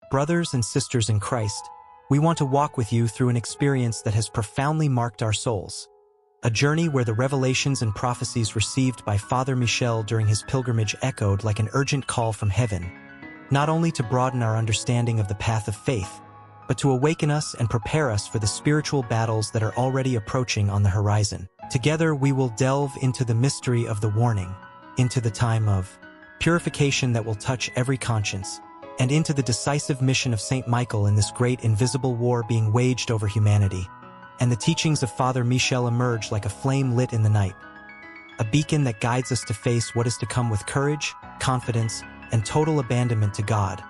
Brothers and sisters in Christ, we want to walk with you through an experience that has profoundly marked our souls. A journey where the revelations and prophecies received by Father Michel during his pilgrimage echoed like an urgent call from heaven, not only to broaden our understanding of the path of faith, but to awaken us and prepare us for the spiritual battles that are already approaching on the horizon. Together we will delve into the mystery of the warning, into the time of purification that will touch every conscience, and into the decisive mission of Saint Michael in this great invisible war being waged over humanity. And the teachings of Father Michel emerge like a flame lit in the night, a beacon that guides us to face what is to come with courage, confidence, and total abandonment to God.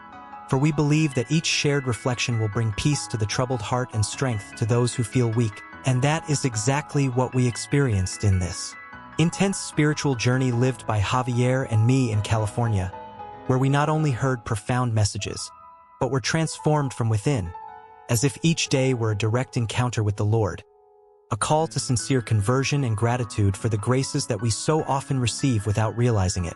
For we believe that each shared reflection will bring peace to the troubled heart and strength to those who feel weak, and that is exactly what we experienced in this intense spiritual journey lived by Javier and me in California, where we not only heard profound messages, but were transformed from within, as if each day were a direct encounter with the Lord, a call to sincere conversion and gratitude for the graces that we so often receive without realizing it.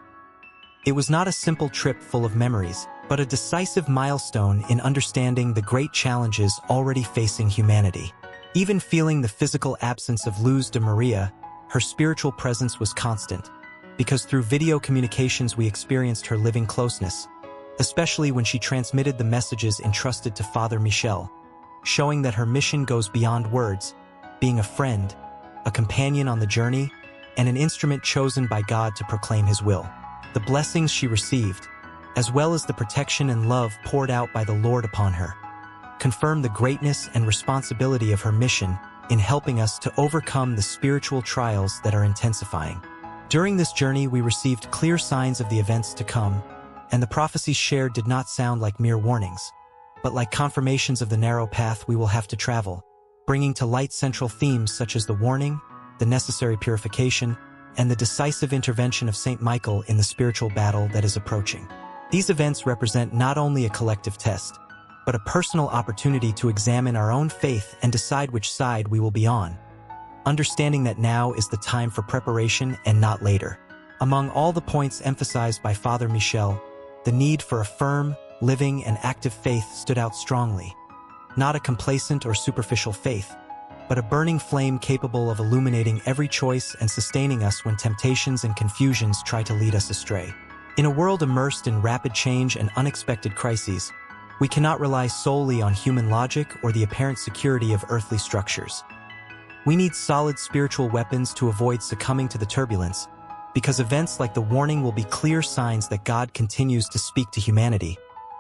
It was not a simple trip full of memories, but a decisive milestone in understanding the great challenges already facing humanity. Even feeling the physical absence of Luz de Maria, her spiritual presence was constant, because through video communications we experienced her living closeness, especially when she transmitted the messages entrusted to Father Michel, showing that her mission goes beyond words, being a friend, a companion on the journey, and an instrument chosen by God to proclaim His will. The blessings she received, as well as the protection and love poured out by the Lord upon her, confirm the greatness and responsibility of her mission in helping us to overcome the spiritual trials that are intensifying. During this journey, we received clear signs of the events to come, and the prophecies shared did not sound like mere warnings, but like confirmations of the narrow path we will have to travel, bringing to light central themes such as the warning, the necessary purification, and the decisive intervention of Saint Michael in the spiritual battle that is approaching. These events represent not only a collective test, but a personal opportunity to examine our own faith and decide which side we will be on, understanding that now is the time for preparation and not later. Among all the points emphasized by Father Michel, the need for a firm, living, and active faith stood out strongly. Not a complacent or superficial faith, but a burning flame capable of illuminating every choice and sustaining us when temptations and confusions try to lead us astray. In a world immersed in rapid change and unexpected crises, we cannot rely solely on human logic or the apparent security of earthly structures. We need solid spiritual weapons to avoid succumbing to the turbulence, because events like the warning will be clear signs that God continues to speak to humanity,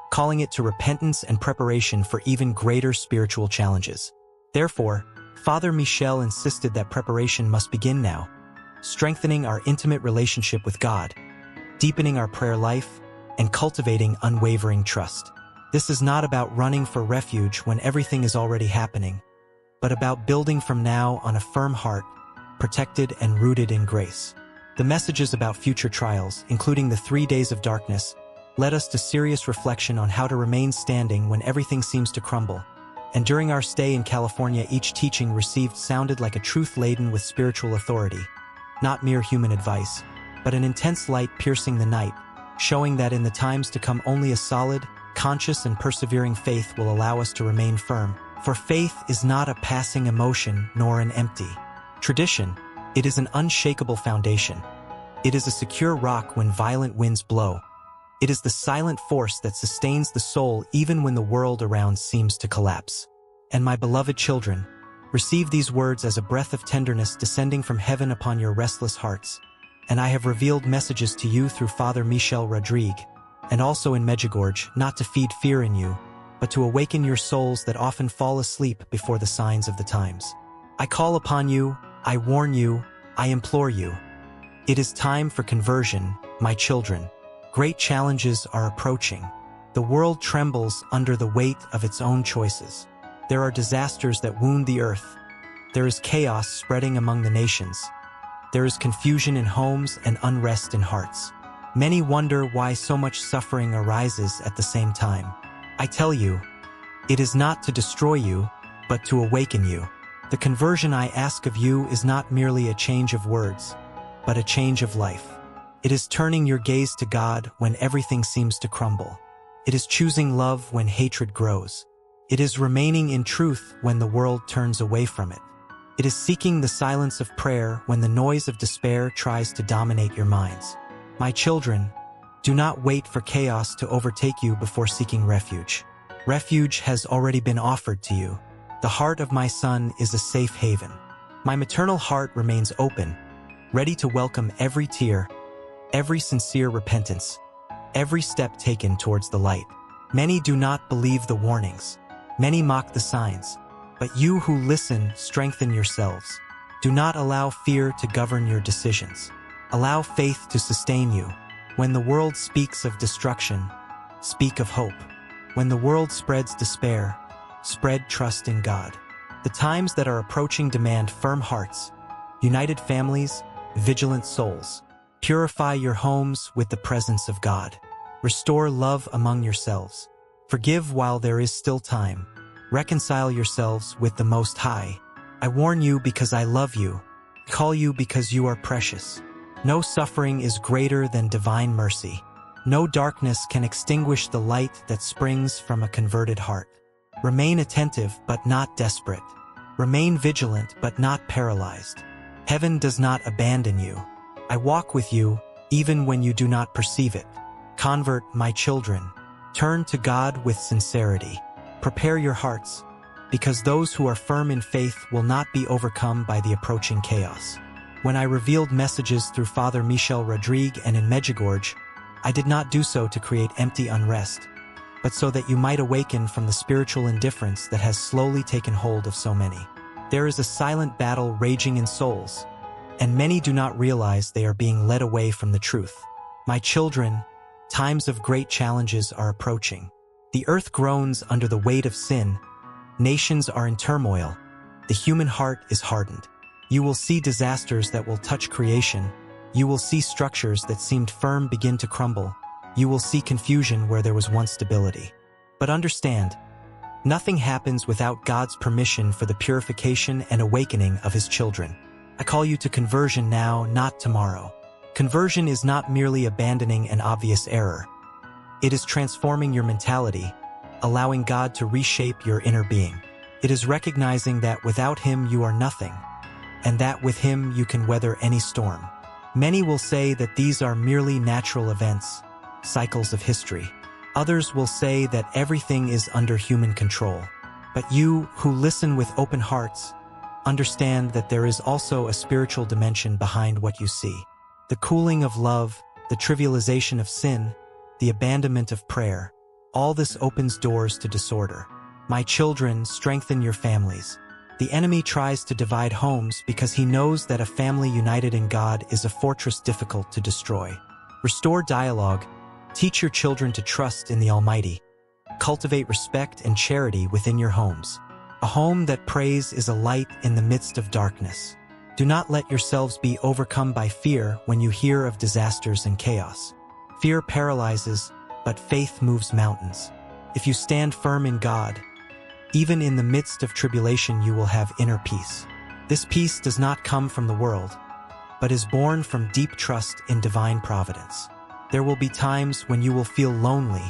calling it to repentance and preparation for even greater spiritual challenges. Therefore, Father Michel insisted that preparation must begin now, strengthening our intimate relationship with God, deepening our prayer life, and cultivating unwavering trust. This is not about running for refuge when everything is already happening, but about building from now on a firm heart, protected and rooted in grace. The messages about future trials, including the 3 days of darkness, led us to serious reflection on how to remain standing when everything seems to crumble. And during our stay in California, each teaching received sounded like a truth laden with spiritual authority, not mere human advice, but an intense light piercing the night, showing that in the times to come only a solid, conscious and persevering faith will allow us to remain firm. For faith is not a passing emotion nor an empty tradition. It is an unshakable foundation. It is a secure rock when violent winds blow. It is the silent force that sustains the soul even when the world around seems to collapse. And my beloved children, receive these words as a breath of tenderness descending from heaven upon your restless hearts. And I have revealed messages to you through Father Michel Rodrigue, and also in Medjugorje, not to feed fear in you, but to awaken your souls that often fall asleep before the signs of the times. I call upon you, I warn you, I implore you. It is time for conversion, my children. Great challenges are approaching. The world trembles under the weight of its own choices. There are disasters that wound the earth. There is chaos spreading among the nations. There is confusion in homes and unrest in hearts. Many wonder why so much suffering arises at the same time. I tell you, it is not to destroy you, but to awaken you. The conversion I ask of you is not merely a change of words, but a change of life. It is turning your gaze to God when everything seems to crumble. It is choosing love when hatred grows. It is remaining in truth when the world turns away from it. It is seeking the silence of prayer when the noise of despair tries to dominate your minds. My children, do not wait for chaos to overtake you before seeking refuge. Refuge has already been offered to you. The heart of my son is a safe haven. My maternal heart remains open, ready to welcome every tear, every sincere repentance, every step taken towards the light. Many do not believe the warnings. Many mock the signs. But you who listen, strengthen yourselves. Do not allow fear to govern your decisions. Allow faith to sustain you. When the world speaks of destruction, speak of hope. When the world spreads despair, spread trust in God. The times that are approaching demand firm hearts, united families, vigilant souls. Purify your homes with the presence of God. Restore love among yourselves. Forgive while there is still time. Reconcile yourselves with the Most High. I warn you because I love you. Call you because you are precious. No suffering is greater than divine mercy. No darkness can extinguish the light that springs from a converted heart. Remain attentive but not desperate. Remain vigilant but not paralyzed. Heaven does not abandon you. I walk with you even when you do not perceive it. Convert, my children. Turn to God with sincerity. Prepare your hearts, because those who are firm in faith will not be overcome by the approaching chaos. When I revealed messages through Father Michel Rodrigue and in Medjugorje, I did not do so to create empty unrest, but so that you might awaken from the spiritual indifference that has slowly taken hold of so many. There is a silent battle raging in souls, and many do not realize they are being led away from the truth. My children, times of great challenges are approaching. The earth groans under the weight of sin. Nations are in turmoil. The human heart is hardened. You will see disasters that will touch creation. You will see structures that seemed firm begin to crumble. You will see confusion where there was once stability. But understand, nothing happens without God's permission for the purification and awakening of His children. I call you to conversion now, not tomorrow. Conversion is not merely abandoning an obvious error. It is transforming your mentality, allowing God to reshape your inner being. It is recognizing that without Him you are nothing, and that with Him you can weather any storm. Many will say that these are merely natural events, cycles of history. Others will say that everything is under human control. But you, who listen with open hearts, understand that there is also a spiritual dimension behind what you see. The cooling of love, the trivialization of sin, the abandonment of prayer, all this opens doors to disorder. My children, strengthen your families. The enemy tries to divide homes because he knows that a family united in God is a fortress difficult to destroy. Restore dialogue. Teach your children to trust in the Almighty. Cultivate respect and charity within your homes. A home that prays is a light in the midst of darkness. Do not let yourselves be overcome by fear when you hear of disasters and chaos. Fear paralyzes, but faith moves mountains. If you stand firm in God, even in the midst of tribulation you will have inner peace. This peace does not come from the world, but is born from deep trust in divine providence. There will be times when you will feel lonely,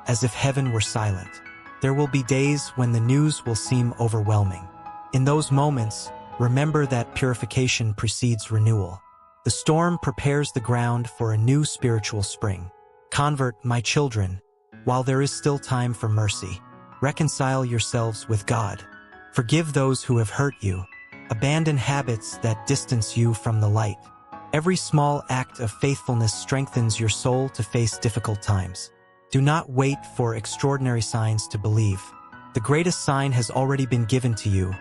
as if heaven were silent. There will be days when the news will seem overwhelming. In those moments, remember that purification precedes renewal. The storm prepares the ground for a new spiritual spring. Convert, my children, while there is still time for mercy. Reconcile yourselves with God. Forgive those who have hurt you. Abandon habits that distance you from the light. Every small act of faithfulness strengthens your soul to face difficult times. Do not wait for extraordinary signs to believe. The greatest sign has already been given to you: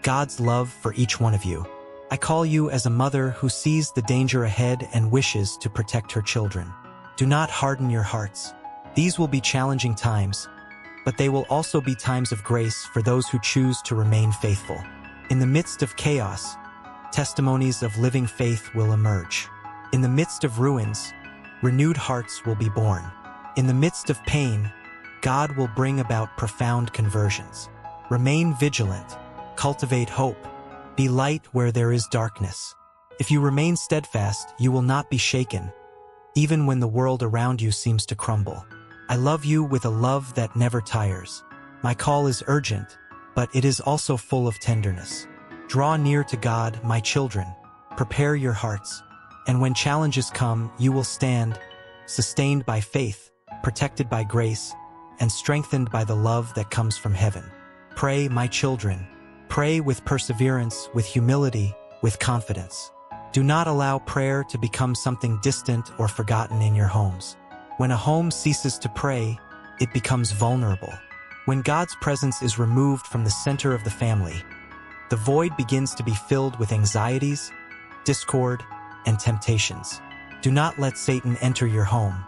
God's love for each one of you. I call you as a mother who sees the danger ahead and wishes to protect her children. Do not harden your hearts. These will be challenging times, but they will also be times of grace for those who choose to remain faithful. In the midst of chaos, testimonies of living faith will emerge. In the midst of ruins, renewed hearts will be born. In the midst of pain, God will bring about profound conversions. Remain vigilant. Cultivate hope. Be light where there is darkness. If you remain steadfast, you will not be shaken, even when the world around you seems to crumble. I love you with a love that never tires. My call is urgent, but it is also full of tenderness. Draw near to God, my children. Prepare your hearts. And when challenges come, you will stand, sustained by faith, protected by grace, and strengthened by the love that comes from heaven. Pray, my children. Pray with perseverance, with humility, with confidence. Do not allow prayer to become something distant or forgotten in your homes. When a home ceases to pray, it becomes vulnerable. When God's presence is removed from the center of the family, the void begins to be filled with anxieties, discord, and temptations. Do not let Satan enter your home.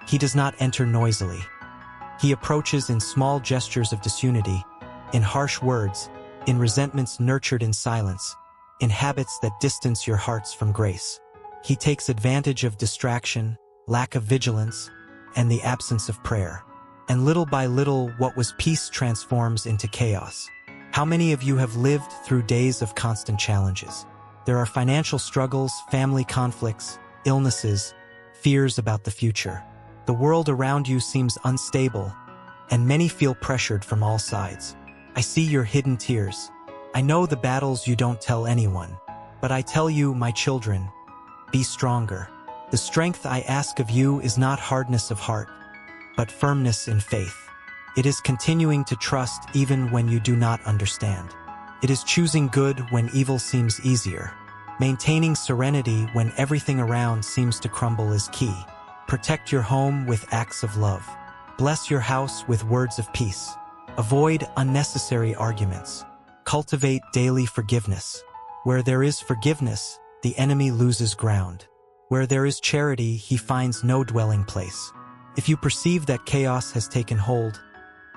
He does not enter noisily. He approaches in small gestures of disunity, in harsh words, in resentments nurtured in silence, in habits that distance your hearts from grace. He takes advantage of distraction, lack of vigilance, and the absence of prayer. And little by little, what was peace transforms into chaos. How many of you have lived through days of constant challenges? There are financial struggles, family conflicts, illnesses, fears about the future. The world around you seems unstable, and many feel pressured from all sides. I see your hidden tears. I know the battles you don't tell anyone. But I tell you, my children, be stronger. The strength I ask of you is not hardness of heart, but firmness in faith. It is continuing to trust even when you do not understand. It is choosing good when evil seems easier. Maintaining serenity when everything around seems to crumble is key. Protect your home with acts of love. Bless your house with words of peace. Avoid unnecessary arguments. Cultivate daily forgiveness. Where there is forgiveness, the enemy loses ground. Where there is charity, he finds no dwelling place. If you perceive that chaos has taken hold,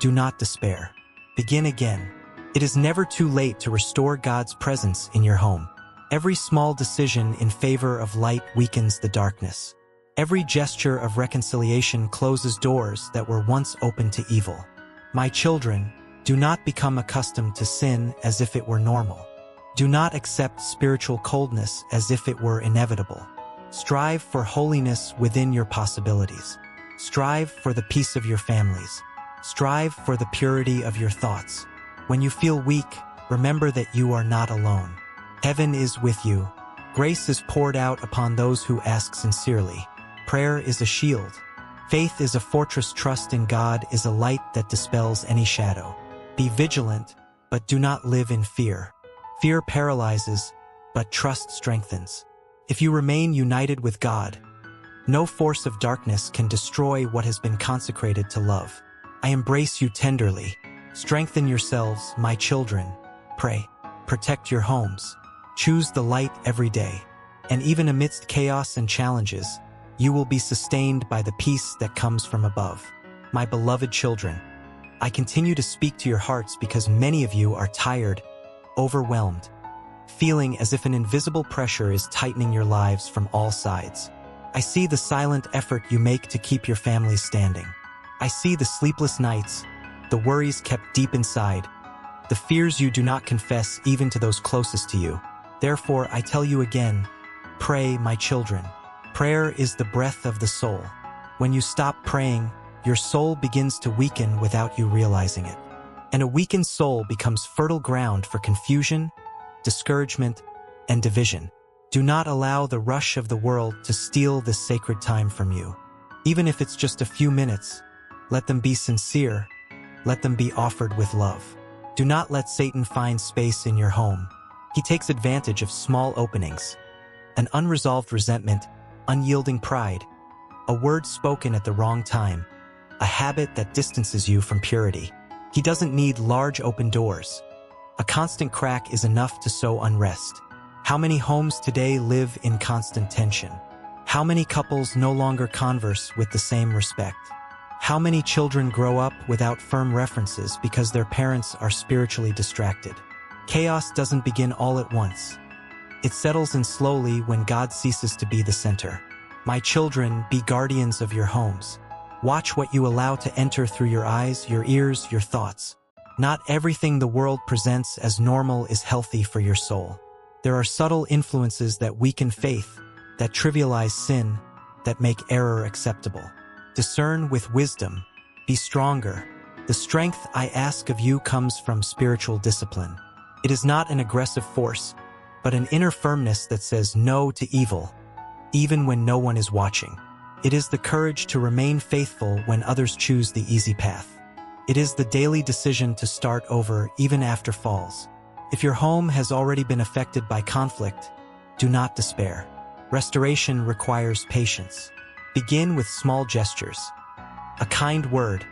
do not despair. Begin again. It is never too late to restore God's presence in your home. Every small decision in favor of light weakens the darkness. Every gesture of reconciliation closes doors that were once open to evil. My children, do not become accustomed to sin as if it were normal. Do not accept spiritual coldness as if it were inevitable. Strive for holiness within your possibilities. Strive for the peace of your families. Strive for the purity of your thoughts. When you feel weak, remember that you are not alone. Heaven is with you. Grace is poured out upon those who ask sincerely. Prayer is a shield. Faith is a fortress. Trust in God is a light that dispels any shadow. Be vigilant, but do not live in fear. Fear paralyzes, but trust strengthens. If you remain united with God, no force of darkness can destroy what has been consecrated to love. I embrace you tenderly. Strengthen yourselves, my children. Pray. Protect your homes. Choose the light every day. And even amidst chaos and challenges, you will be sustained by the peace that comes from above. My beloved children, I continue to speak to your hearts because many of you are tired, overwhelmed, feeling as if an invisible pressure is tightening your lives from all sides. I see the silent effort you make to keep your families standing. I see the sleepless nights, the worries kept deep inside, the fears you do not confess even to those closest to you. Therefore, I tell you again, pray, my children. Prayer is the breath of the soul. When you stop praying, your soul begins to weaken without you realizing it. And a weakened soul becomes fertile ground for confusion, discouragement, and division. Do not allow the rush of the world to steal this sacred time from you. Even if it's just a few minutes, let them be sincere. Let them be offered with love. Do not let Satan find space in your home. He takes advantage of small openings, an unresolved resentment, unyielding pride, a word spoken at the wrong time, a habit that distances you from purity. He doesn't need large open doors. A constant crack is enough to sow unrest. How many homes today live in constant tension? How many couples no longer converse with the same respect? How many children grow up without firm references because their parents are spiritually distracted? Chaos doesn't begin all at once. It settles in slowly when God ceases to be the center. My children, be guardians of your homes. Watch what you allow to enter through your eyes, your ears, your thoughts. Not everything the world presents as normal is healthy for your soul. There are subtle influences that weaken faith, that trivialize sin, that make error acceptable. Discern with wisdom. Be stronger. The strength I ask of you comes from spiritual discipline. It is not an aggressive force, but an inner firmness that says no to evil, even when no one is watching. It is the courage to remain faithful when others choose the easy path. It is the daily decision to start over even after falls. If your home has already been affected by conflict, do not despair. Restoration requires patience. Begin with small gestures. A kind word,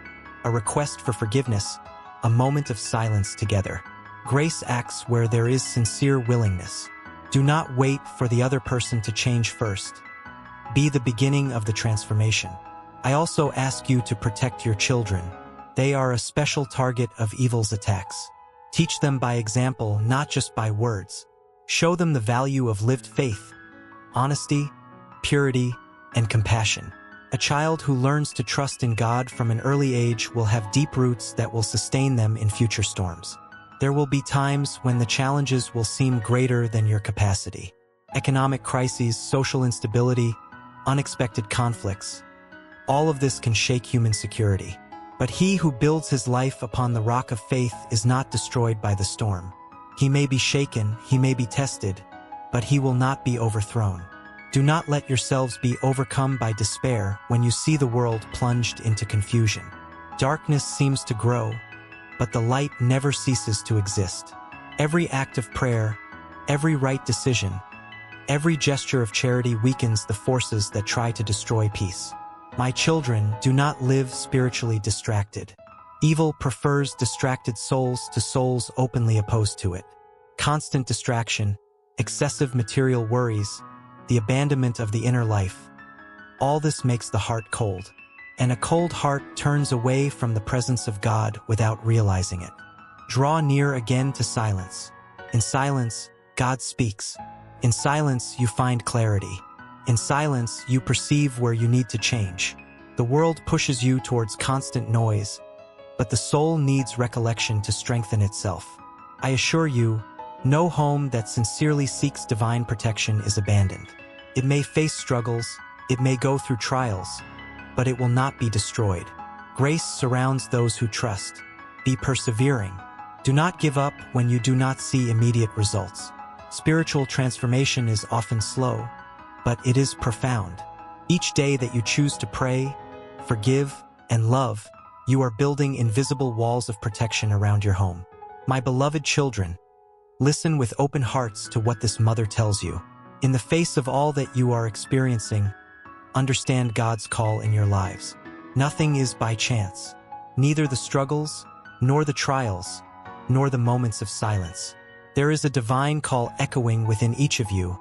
a request for forgiveness, a moment of silence together. Grace acts where there is sincere willingness. Do not wait for the other person to change first. Be the beginning of the transformation. I also ask you to protect your children. They are a special target of evil's attacks. Teach them by example, not just by words. Show them the value of lived faith, honesty, purity, and compassion. A child who learns to trust in God from an early age will have deep roots that will sustain them in future storms. There will be times when the challenges will seem greater than your capacity. Economic crises, social instability, unexpected conflicts. All of this can shake human security. But he who builds his life upon the rock of faith is not destroyed by the storm. He may be shaken, he may be tested, but he will not be overthrown. Do not let yourselves be overcome by despair when you see the world plunged into confusion. Darkness seems to grow, but the light never ceases to exist. Every act of prayer, every right decision, every gesture of charity weakens the forces that try to destroy peace. My children, do not live spiritually distracted. Evil prefers distracted souls to souls openly opposed to it. Constant distraction, excessive material worries, the abandonment of the inner life. All this makes the heart cold, and a cold heart turns away from the presence of God without realizing it. Draw near again to silence. In silence, God speaks. In silence, you find clarity. In silence, you perceive where you need to change. The world pushes you towards constant noise, but the soul needs recollection to strengthen itself. I assure you, no home that sincerely seeks divine protection is abandoned. It may face struggles, it may go through trials, but it will not be destroyed. Grace surrounds those who trust. Be persevering. Do not give up when you do not see immediate results. Spiritual transformation is often slow, but it is profound. Each day that you choose to pray, forgive, and love, you are building invisible walls of protection around your home. My beloved children, listen with open hearts to what this mother tells you. In the face of all that you are experiencing, understand God's call in your lives. Nothing is by chance, neither the struggles, nor the trials, nor the moments of silence. There is a divine call echoing within each of you,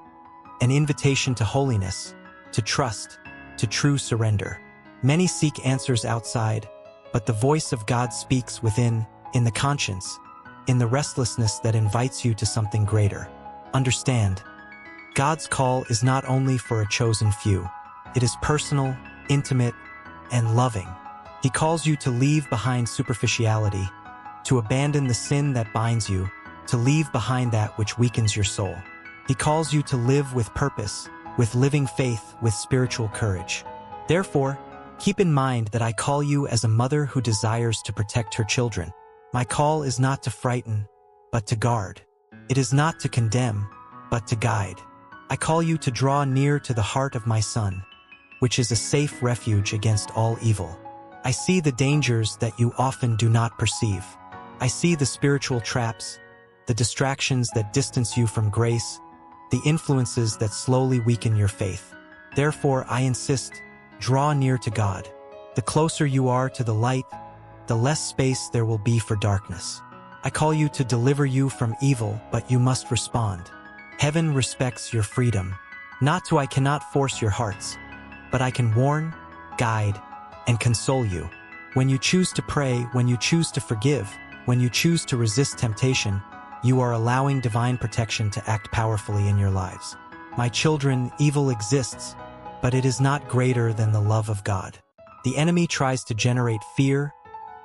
an invitation to holiness, to trust, to true surrender. Many seek answers outside, but the voice of God speaks within, in the conscience, in the restlessness that invites you to something greater. Understand, God's call is not only for a chosen few. It is personal, intimate, and loving. He calls you to leave behind superficiality, to abandon the sin that binds you, to leave behind that which weakens your soul. He calls you to live with purpose, with living faith, with spiritual courage. Therefore, keep in mind that I call you as a mother who desires to protect her children. My call is not to frighten, but to guard. It is not to condemn, but to guide. I call you to draw near to the heart of my Son, which is a safe refuge against all evil. I see the dangers that you often do not perceive. I see the spiritual traps, the distractions that distance you from grace, the influences that slowly weaken your faith. Therefore, I insist, draw near to God. The closer you are to the light, the less space there will be for darkness. I call you to deliver you from evil, but you must respond. Heaven respects your freedom. I cannot force your hearts, but I can warn, guide, and console you. When you choose to pray, when you choose to forgive, when you choose to resist temptation, you are allowing divine protection to act powerfully in your lives. My children, evil exists, but it is not greater than the love of God. The enemy tries to generate fear,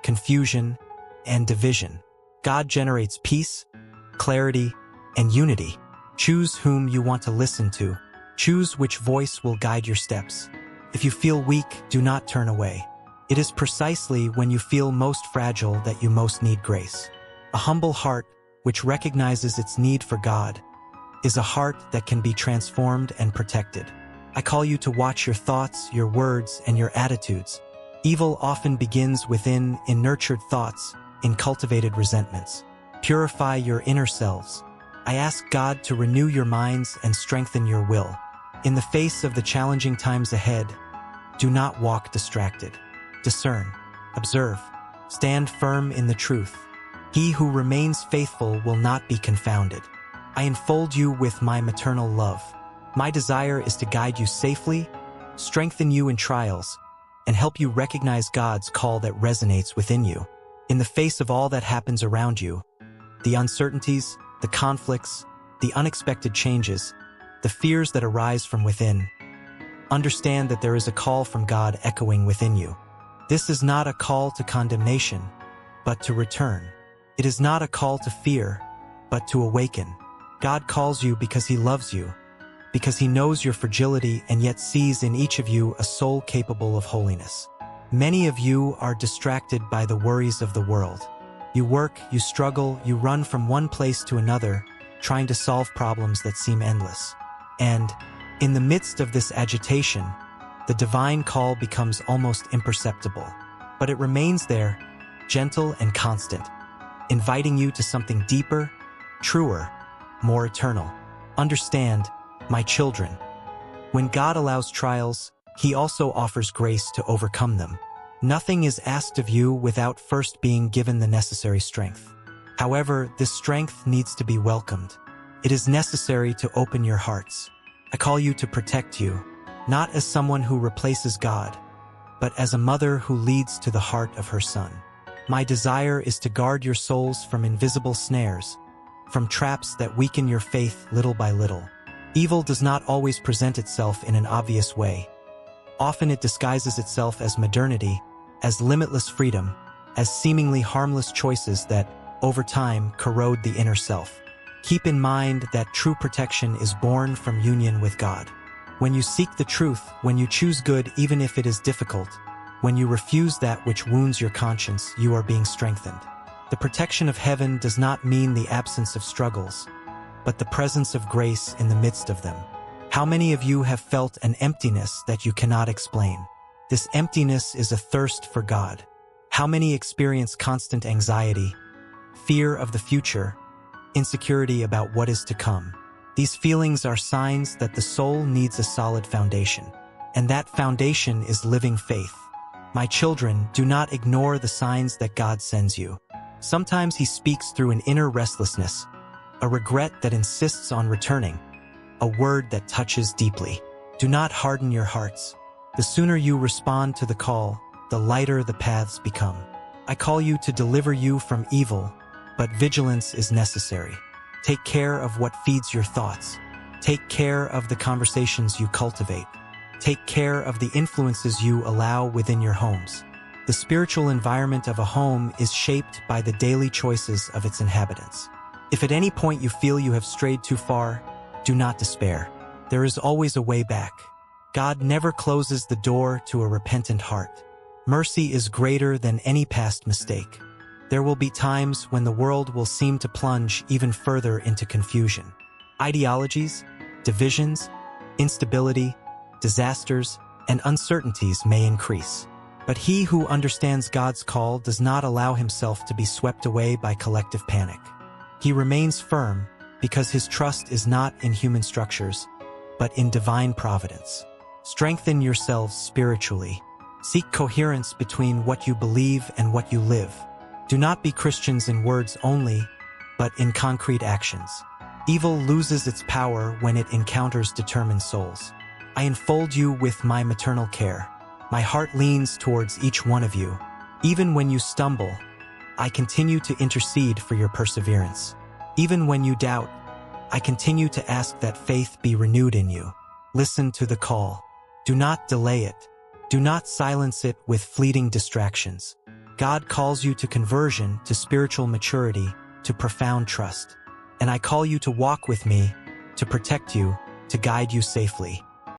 confusion, and division. God generates peace, clarity, and unity. Choose whom you want to listen to. Choose which voice will guide your steps. If you feel weak, do not turn away. It is precisely when you feel most fragile that you most need grace. A humble heart, which recognizes its need for God, is a heart that can be transformed and protected. I call you to watch your thoughts, your words, and your attitudes. Evil often begins within, in nurtured thoughts, in cultivated resentments. Purify your inner selves. I ask God to renew your minds and strengthen your will. In the face of the challenging times ahead, do not walk distracted. Discern, observe, stand firm in the truth. He who remains faithful will not be confounded. I enfold you with my maternal love. My desire is to guide you safely, strengthen you in trials, and help you recognize God's call that resonates within you. In the face of all that happens around you, the uncertainties, the conflicts, the unexpected changes, the fears that arise from within, understand that there is a call from God echoing within you. This is not a call to condemnation, but to return. It is not a call to fear, but to awaken. God calls you because He loves you, because He knows your fragility and yet sees in each of you a soul capable of holiness. Many of you are distracted by the worries of the world. You work, you struggle, you run from one place to another, trying to solve problems that seem endless. And, in the midst of this agitation, the divine call becomes almost imperceptible. But it remains there, gentle and constant, inviting you to something deeper, truer, more eternal. Understand, my children, when God allows trials, He also offers grace to overcome them. Nothing is asked of you without first being given the necessary strength. However, this strength needs to be welcomed. It is necessary to open your hearts. I call you to protect you, not as someone who replaces God, but as a mother who leads to the heart of her son. My desire is to guard your souls from invisible snares, from traps that weaken your faith little by little. Evil does not always present itself in an obvious way. Often it disguises itself as modernity, as limitless freedom, as seemingly harmless choices that, over time, corrode the inner self. Keep in mind that true protection is born from union with God. When you seek the truth, when you choose good even if it is difficult, when you refuse that which wounds your conscience, you are being strengthened. The protection of heaven does not mean the absence of struggles, but the presence of grace in the midst of them. How many of you have felt an emptiness that you cannot explain? This emptiness is a thirst for God. How many experience constant anxiety, fear of the future, insecurity about what is to come? These feelings are signs that the soul needs a solid foundation, and that foundation is living faith. My children, do not ignore the signs that God sends you. Sometimes He speaks through an inner restlessness, a regret that insists on returning, a word that touches deeply. Do not harden your hearts. The sooner you respond to the call, the lighter the paths become. I call you to deliver you from evil, but vigilance is necessary. Take care of what feeds your thoughts. Take care of the conversations you cultivate. Take care of the influences you allow within your homes. The spiritual environment of a home is shaped by the daily choices of its inhabitants. If at any point you feel you have strayed too far, do not despair. There is always a way back. God never closes the door to a repentant heart. Mercy is greater than any past mistake. There will be times when the world will seem to plunge even further into confusion. Ideologies, divisions, instability, disasters, and uncertainties may increase. But he who understands God's call does not allow himself to be swept away by collective panic. He remains firm because his trust is not in human structures, but in divine providence. Strengthen yourselves spiritually. Seek coherence between what you believe and what you live. Do not be Christians in words only, but in concrete actions. Evil loses its power when it encounters determined souls. I enfold you with my maternal care. My heart leans towards each one of you. Even when you stumble, I continue to intercede for your perseverance. Even when you doubt, I continue to ask that faith be renewed in you. Listen to the call. Do not delay it. Do not silence it with fleeting distractions. God calls you to conversion, to spiritual maturity, to profound trust. And I call you to walk with me, to protect you, to guide you safely.